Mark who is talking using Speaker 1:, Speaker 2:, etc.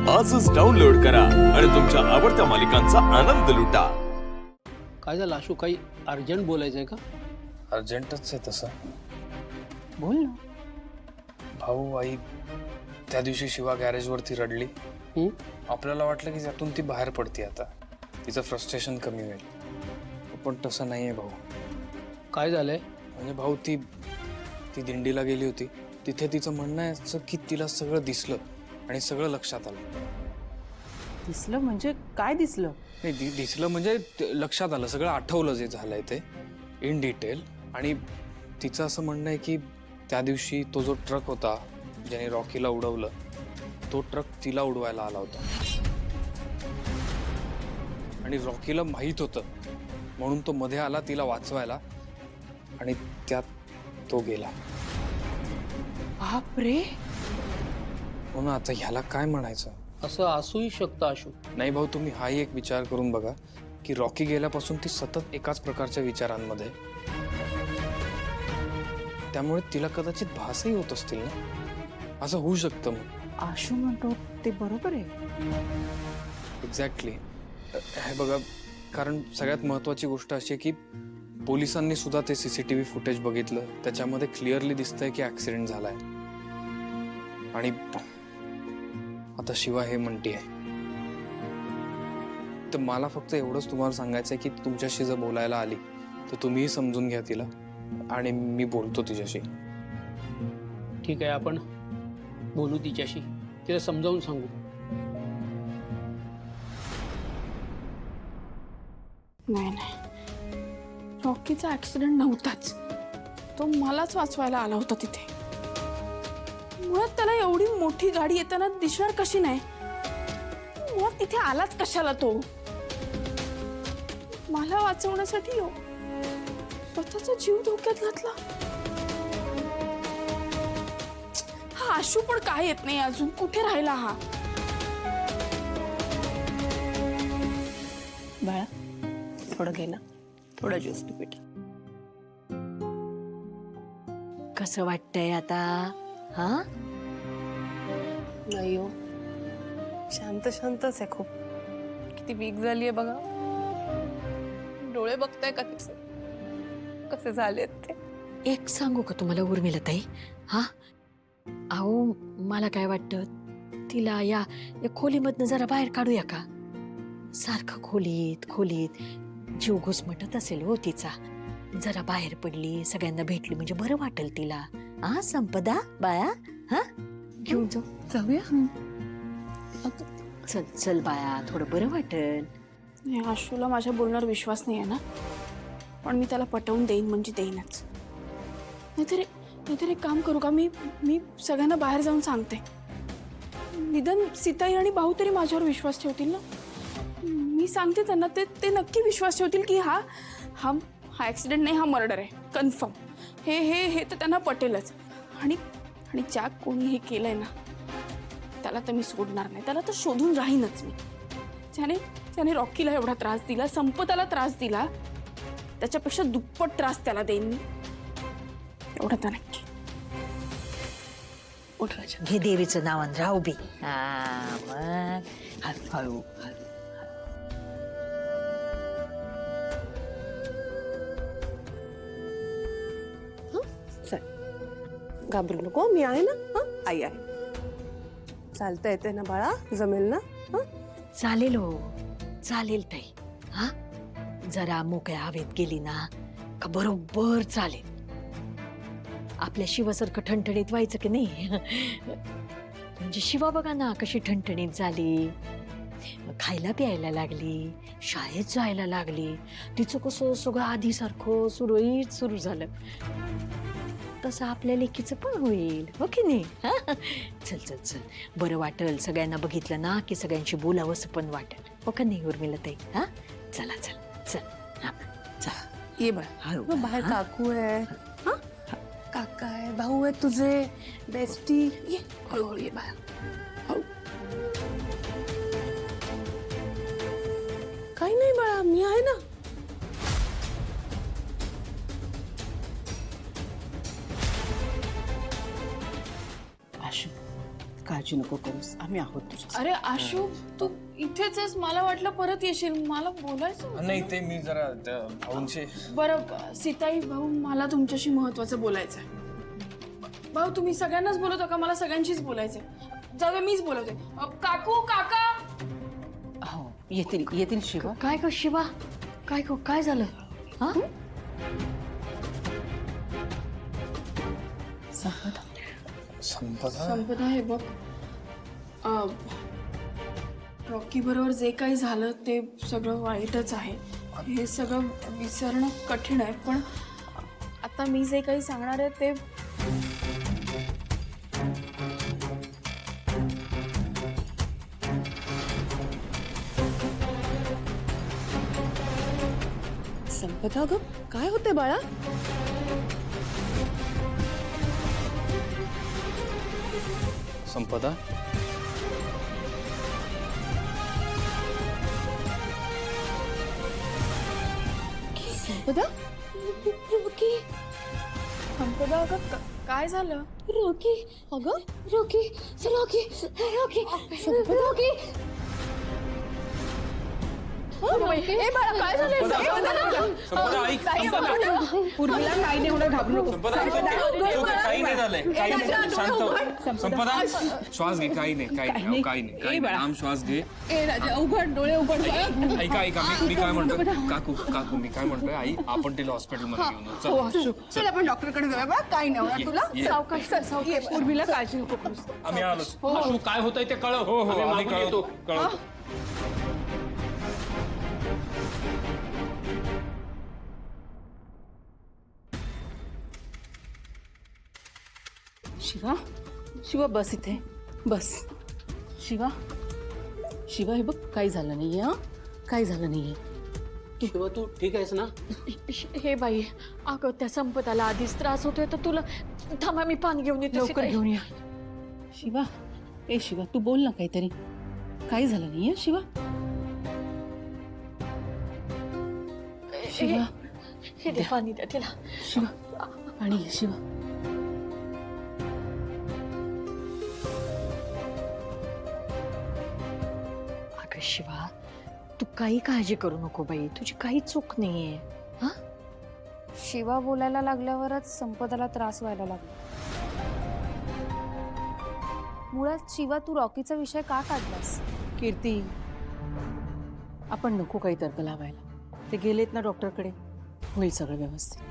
Speaker 1: आजच डाउनलोड करा आणि तुमच्या आवडत्या मालिकांचा आनंद लुटा।
Speaker 2: काय झालं आशू, काही अर्जंट बोलायचंय का?
Speaker 3: अर्जंटच आहे तसं।
Speaker 2: बोल ना।
Speaker 3: भाऊ आई त्या दिवशी शिवा गॅरेजवरती रडली। आपल्याला वाटलं की त्यातून ती बाहेर पडते, आता तिचं फ्रस्ट्रेशन कमी होईल, पण तसं नाहीये भाऊ।
Speaker 2: काय झालंय?
Speaker 3: म्हणजे भाऊ ती दिंडीला गेली होती, तिथे तिचं म्हणणं आहे असं की तिला सगळं दिसलं आणि सगळं लक्षात आलं।
Speaker 4: दिसलं म्हणजे काय दिसलं?
Speaker 3: नाही दिसलं म्हणजे लक्षात आलं, सगळं आठवलं जे झालंय ते इन डिटेल। आणि तिचं असं म्हणणं आहे की त्या दिवशी तो जो ट्रक होता ज्याने रॉकीला उडवलं, तो ट्रक तिला उडवायला आला होता आणि रॉकीला माहित होतं म्हणून तो मध्ये आला तिला वाचवायला आणि त्यात तो गेला।
Speaker 4: बापरे!
Speaker 3: म्हणून आता ह्याला काय म्हणायचं?
Speaker 2: असं असूही शकतं आशू।
Speaker 3: नाही भाऊ, तुम्ही हाही एक विचार करून बघा की रॉकी गेल्यापासून ती सतत एकाच प्रकारच्या विचारांमध्ये, त्यामुळे तिला कदाचित भासही होत असतील ना, असं होऊ शकतं। मग
Speaker 4: आशू म्हणतो ते बरोबर आहे।
Speaker 3: एक्झॅक्टली। हे बघा, कारण सगळ्यात महत्वाची गोष्ट अशी आहे की पोलिसांनी सुद्धा ते सीसीटीव्ही फुटेज बघितलं, त्याच्यामध्ये क्लिअरली दिसतंय की ऍक्सिडेंट झालाय। आणि आता शिवा हे म्हणतीये, तर मला फक्त एवढंच तुम्हाला सांगायचंय की तुमच्याशी जर बोलायला आली तर तुम्हीही समजून घ्या तिला, आणि मी बोलतो तिच्याशी।
Speaker 2: ठीक आहे, आपण बोलू तिच्याशी, तिला समजावून सांगू।
Speaker 5: नाही नाही, रॉकीचा ऍक्सिडेंट नव्हताच, तो मलाच वाचवायला आला होता तिथे। मुळात त्याला एवढी मोठी गाडी येताना दिसणार कशी नाही? मुळात तिथे आलाच कशाला तो? मला वाचवण्यासाठी स्वतःचा जीव धोक्यात घातला। हा आशू पण काय येत नाही अजून, कुठे राहिला हा?
Speaker 4: बाळा थोडं घे ना, थोडं ज्यूस तू पिठ। कसं वाटतंय आता? हा
Speaker 6: नाही हो, शांत शांतच आहे खूप। किती वीक झालीये बघा, डोळे बघताय का तिचे कसे झालेत ते?
Speaker 4: एक सांगू का तुम्हाला उर्मिलाताई? हा अहो, मला काय वाटतं, तिला या खोलीमधनं जरा बाहेर काढूया का? सारखं खोलीत खोलीत जीव घुसमटत असेल हो तिचा। जरा बाहेर पडली, सगळ्यांना भेटली म्हणजे बरं वाटेल तिला। हा संपदा बाया, हा घेऊन जाऊया। चल चल बाया, थोडं बरं वाटेल।
Speaker 5: आशूला माझ्या बोलण्यावर विश्वास नाही आहे ना, पण मी त्याला पटवून देईन म्हणजे देईनच। नाहीतर एक काम करू का, मी सगळ्यांना बाहेर जाऊन सांगते, निदान सीताई आणि भाऊ तरी माझ्यावर विश्वास ठेवतील ना। मी सांगते त्यांना, ते नक्की विश्वास ठेवतील की हा ऍक्सिडेंट नाही, हा मर्डर आहे कन्फर्म। हे तर त्यांना पटेलच। आणि ज्या कोणी हे केलंय ना, त्याला तर मी सोडणार नाही, त्याला तर शोधून राहीनच मी। ज्याने रॉकीला एवढा त्रास दिला, संपताला त्रास दिला, त्याच्यापेक्षा दुप्पट त्रास त्याला देईन मी, एवढं तर नक्की।
Speaker 4: उठ राजा, घे देवीचं नावन राहू बी। हा मग हळू हळू।
Speaker 6: घाबरू नको, मी आहे ना। हा आई आहे, चालता येते ना बाळा, जमेल ना? हा
Speaker 4: चालेल हो, चालेल ताई। हा जरा मोकळ्या हवेत गेली ना का बरोबर चालेल। आपल्या शिवासारखं ठणठणीत व्हायचं की नाही? म्हणजे शिवा बघा ना कशी ठणठणीत झाली, खायला प्यायला लागली, शाळेत जायला लागली, तिचं कसं सगळं आधीसारखं सुरळीत सुरू झालं, तसं आपल्या लेकीचं पण होईल, हो की नाही? चल चल चल, बरं वाटेल, सगळ्यांना बघितलं ना की सगळ्यांशी बोलावंसं पण वाटेल, हो का नाही उर्मिलाताई? हा चला चल चल, हा चल
Speaker 6: ये बाळा,
Speaker 4: हळू।
Speaker 6: बाहेर काकू आहे, हा काका आहे, भाऊ आहे तुझे, बेस्टी। ये हळूहळू ये बाळा, हळू। काही नाही बाळा, मी आहे ना।
Speaker 4: आशू काळजी
Speaker 7: काळजी नको करूस, आम्ही आहोत तुझ्या.
Speaker 5: अरे आशू तू इथेच आहेस, मला वाटलं परत येशील, मला बोलायचं होतं.
Speaker 3: नाही ते मी जरा त्या भाऊंशी
Speaker 5: बरं सीताई भाऊ, मला तुमच्याशी महत्वाचं बोलायचं आहे. भाऊ तुम्ही सगळ्यांनाच बोलवता का? मला सगळ्यांशीच बोलायचंय. जाऊ दे, मीच बोलवते. काकू काका.
Speaker 7: हो येतील येतील शिवा.
Speaker 4: काय ग शिवा, काय झालं? हा
Speaker 3: संपदा
Speaker 5: संपदा हे बघ, रॉकी बरोबर जे काही झालं ते सगळं वाईटच आहे. हे सगळं विसरणं कठीण आहे, पण आता मी जे काही सांगणार आहे ते
Speaker 6: संपदा ग काय होते बाळा?
Speaker 3: संपदा
Speaker 6: संपदा
Speaker 5: संपदा अगं काय झालं?
Speaker 6: रॉकी अगं रॉकी रॉकी रॉकी रॉकी ए बाळा काय झालंय?
Speaker 3: संपदा ऐक
Speaker 7: उर्मिला काही नाही होणार, घाबरू नको.
Speaker 3: संपदा काही नाही झालंय, काही नाही, शांत हो. संपदा श्वास घे, काही नाही काही नाही काही नाही काही नाही, आम श्वास घे.
Speaker 6: ए राजा उघड डोळे उघड बाळा.
Speaker 3: ऐका मी काय म्हणतोय, काकू मी काय म्हणतोय, आई आपण तिला हॉस्पिटलमध्ये घेऊन जाऊ.
Speaker 6: चल आपण डॉक्टरकडे जाऊया बाळा, काही नाही होणार तुला.
Speaker 3: ये.
Speaker 6: सावकाश सावकाश.
Speaker 7: उर्मिला काळजी नको करूस.
Speaker 3: आम्ही आलोच.
Speaker 2: आशू काय होतंय ते कळव.
Speaker 3: हो
Speaker 2: आम्ही
Speaker 3: आम्ही
Speaker 2: मागून येतो.
Speaker 3: कळवतो.
Speaker 7: शिवा शिवा बस इथे बस. शिवा शिवा हे बघ काही झालं नाहीये. हा काही झालं नाहीये.
Speaker 2: शिवा तू ठीक आहेस ना?
Speaker 4: हे बाई, अगं त्या संपदाला आधीच त्रास होतोय, तर तुला थांबा मी पाणी घेऊन येते.
Speaker 7: लवकर
Speaker 4: सीताई.
Speaker 7: घेऊन या. शिवा ए शिवा तू बोल ना काहीतरी. काही झालं नाहीये शिवा. शिवा
Speaker 4: हे दे पाणी द्या तिला.
Speaker 7: शिवा पाणी घे शिवा.
Speaker 4: अगं शिवा, तू काही काळजी करू नको बाई, तुझी काही चूक नाहीये. हा
Speaker 8: शिवा बोलायला लागल्यावरच संपदाला त्रास व्हायला लागला. मुळात शिवा तू रॉकीचा विषय का काढलास?
Speaker 7: कीर्ती आपण नको काही तर्क लावायला. ते गेलेत ना डॉक्टरकडे, होईल सगळं व्यवस्थित.